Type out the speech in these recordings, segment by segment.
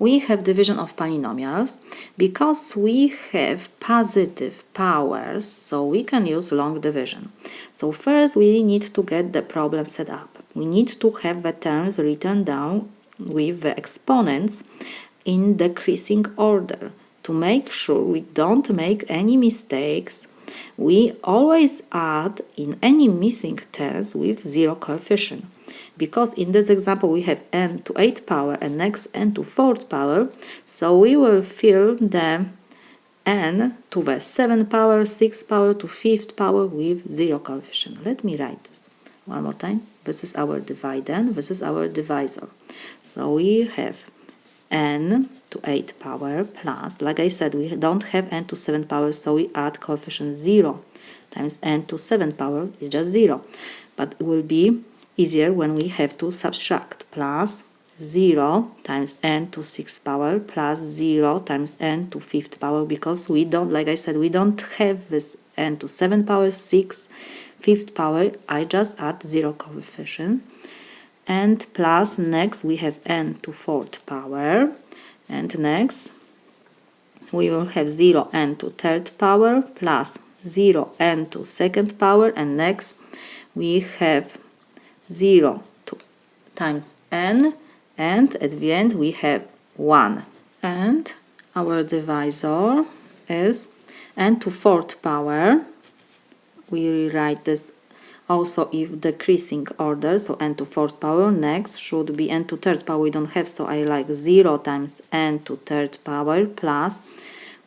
we have division of polynomials. Because we have positive powers, so we can use long division. So first we need to get the problem set up. We need to have the terms written down with the exponents in decreasing order. To make sure we don't make any mistakes, we always add in any missing terms with zero coefficient. Because in this example we have n to 8th power and next n to 4th power, so we will fill the n to the 7th power, 6th power to 5th power with zero coefficient. Let me write this one more time. This is our dividend, this is our divisor. So we have n to 8th power plus, like I said, we don't have n to 7th power, so we add coefficient 0 times n to 7th power is just 0. But it will be easier when we have to subtract, plus 0 times n to 6th power plus 0 times n to 5th power, because we don't, like I said, we don't have this n to 7th power, 6, 5th power. I just add 0 coefficient. And plus next we have n to 4th power, and next we will have 0 n to 3rd power plus 0 n to 2nd power, and next we have 0 times n, and at the end we have 1. And our divisor is n to 4th power. We rewrite this also if decreasing order, so n to 4th power. Next should be n to 3rd power, we don't have, so I like 0 times n to 3rd power plus,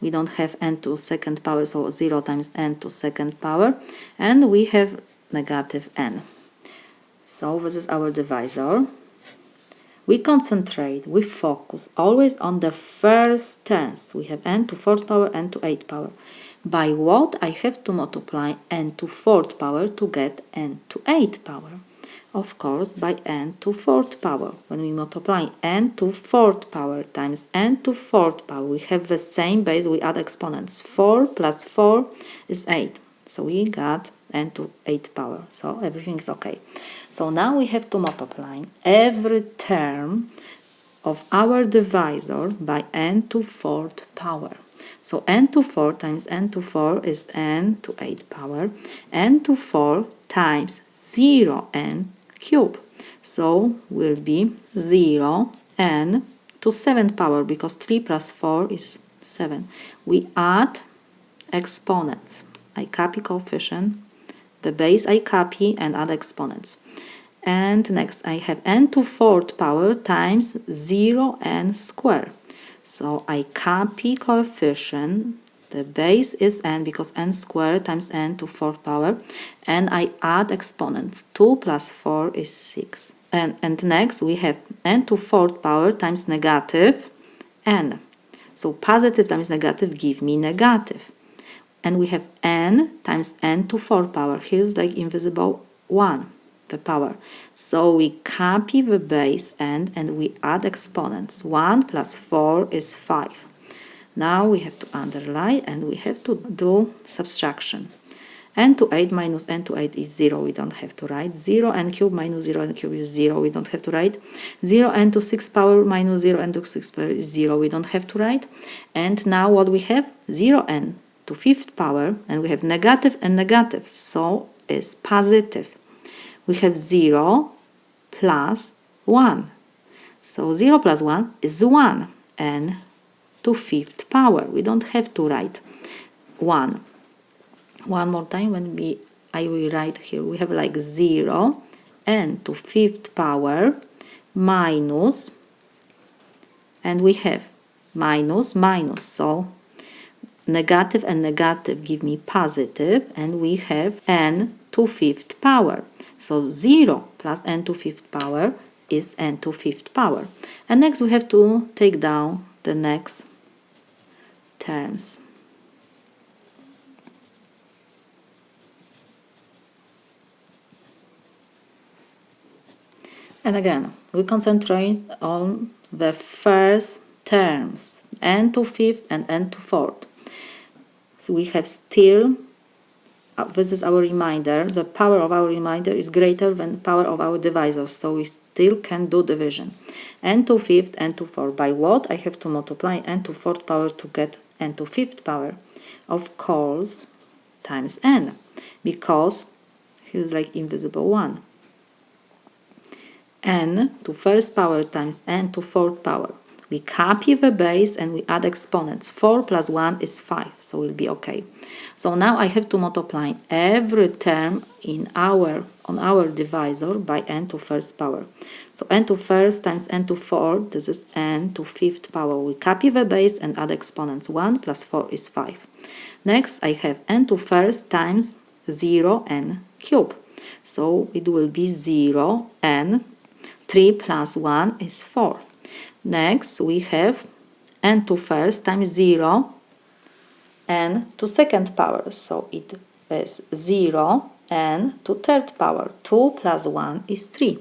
we don't have n to 2nd power, so 0 times n to 2nd power, and we have negative n. So this is our divisor. We concentrate, we focus always on the first terms. We have n to 4th power, n to 8th power. By what I have to multiply n to 4th power to get n to 8th power? Of course, by n to 4th power. When we multiply n to 4th power times n to 4th power, we have the same base, we add exponents. 4 plus 4 is 8. So we got n to 8th power. So everything is okay. So now we have to multiply every term of our divisor by n to 4th power. So n to 4 times n to 4 is n to 8th power. N to 4 times 0n cube. So will be 0n to 7th power, because 3 plus 4 is 7. We add exponents. I copy coefficient, the base I copy and add exponents. And next I have n to 4th power times 0n squared. So I copy coefficient, the base is n because n squared times n to 4th power, and I add exponents. 2 plus 4 is 6. And next we have n to 4th power times negative n. So positive times negative give me negative. And we have n times n to 4th power. Here's like invisible 1. The power. So we copy the base n and we add exponents. 1 plus 4 is 5. Now we have to underline and we have to do subtraction. N to 8 minus n to 8 is 0. We don't have to write. 0n cube minus 0n cube is 0. We don't have to write. 0n to 6th power minus 0n to 6th power is 0. We don't have to write. And now what we have? 0n to 5th power, and we have negative and negative. So is positive. We have 0 plus 1. So 0 plus 1 is 1, n to 5th power. We don't have to write 1. One more time, I will write here, we have like 0, n to 5th power minus, and we have minus, minus. So negative and negative give me positive, and we have n to 5th power. So 0 plus n to 5th power is n to 5th power. And next we have to take down the next terms. And again, we concentrate on the first terms, n to 5th and n to 4th. So we have still this is our remainder. The power of our remainder is greater than the power of our divisor, so we still can do division. N to fifth, N to fourth. By what? I have to multiply N to fourth power to get N to fifth power. Of course, times N, because here's like invisible 1. N to first power times N to fourth power. We copy the base and we add exponents. 4 plus 1 is 5, so we'll be okay. So now I have to multiply every term on our divisor by N to first power. So N to first times N to fourth, this is N to fifth power. We copy the base and add exponents. 1 plus 4 is 5. Next I have N to first times 0n cube. So it will be 0n. 3 plus 1 is 4. Next we have N to first times 0 n to second power, so it is 0 n to third power. 2 plus 1 is 3.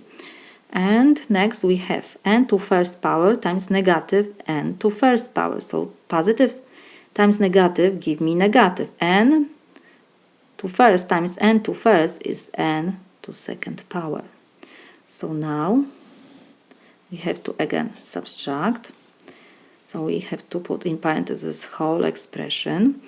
And next we have n to first power times negative n to first power, so positive times negative give me negative. N to first times n to first is n to second power. So now we have to again subtract. So we have to put in parentheses whole expression.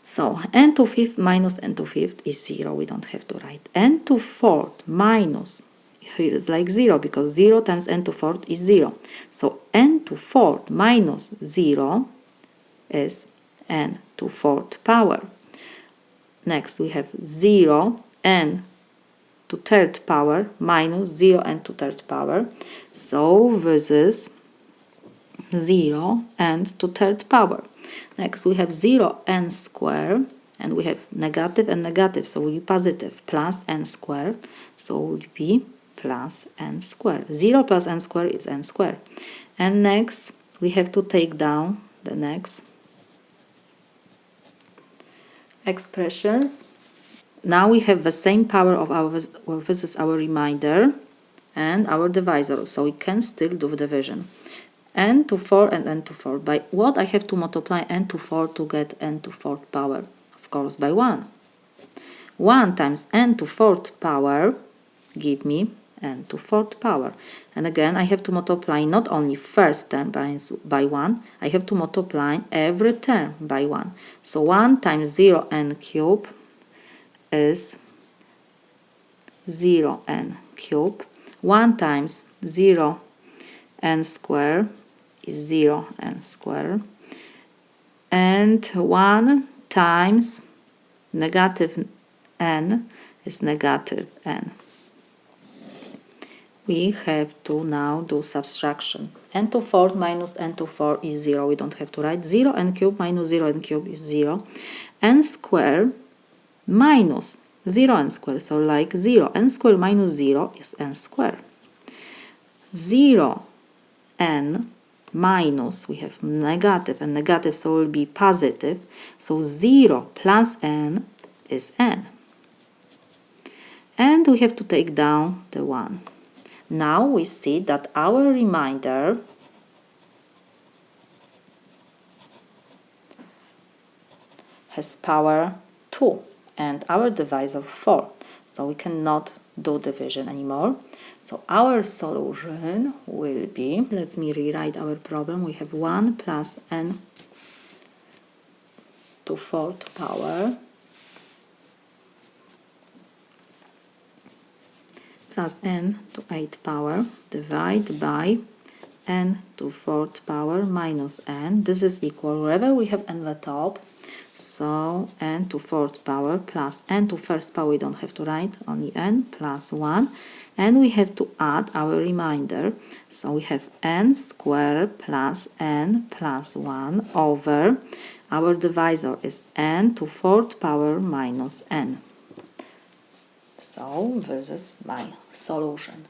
So n to fifth minus n to fifth is 0. We don't have to write. N to fourth minus, here is like 0 because 0 times n to fourth is 0. So n to fourth minus 0 is n to fourth power. Next we have 0 n to third power minus 0 n to third power. So this is 0 n to third power. Next we have 0 n squared, and we have negative and negative, so will be positive, plus n squared, so will be plus n squared. 0 plus n squared is n squared. And next we have to take down the next expressions. Now we have the same power of our, well, this is our remainder and our divisor, so we can still do division. N to 4 and n to 4. By what I have to multiply n to 4 to get n to 4th power? Of course by 1. 1 times n to 4th power give me n to 4th power. And again I have to multiply not only first term by 1, I have to multiply every term by 1. So 1 times 0n cubed is 0n cubed. 1 times 0n squared is 0n squared. And 1 times negative n is negative n. We have to now do subtraction. N to 4 minus n to 4 is 0. We don't have to write 0n cubed minus 0n cubed is 0. N squared minus 0n squared, so like 0. N squared minus 0 is n squared. 0n minus, we have negative and negative, so will be positive. So 0 plus n is n. And we have to take down the 1. Now we see that our remainder has power 2 and our divisor 4. So we cannot do division anymore. So our solution will be, let me rewrite our problem. We have 1 plus n to 4th power plus n to 8th power divided by n to 4th power minus n. This is equal wherever we have n at the top. So n to 4th power plus n to 1st power, we don't have to write, only n plus 1. And we have to add our remainder. So we have n squared plus n plus 1 over our divisor is n to 4th power minus n. So this is my solution.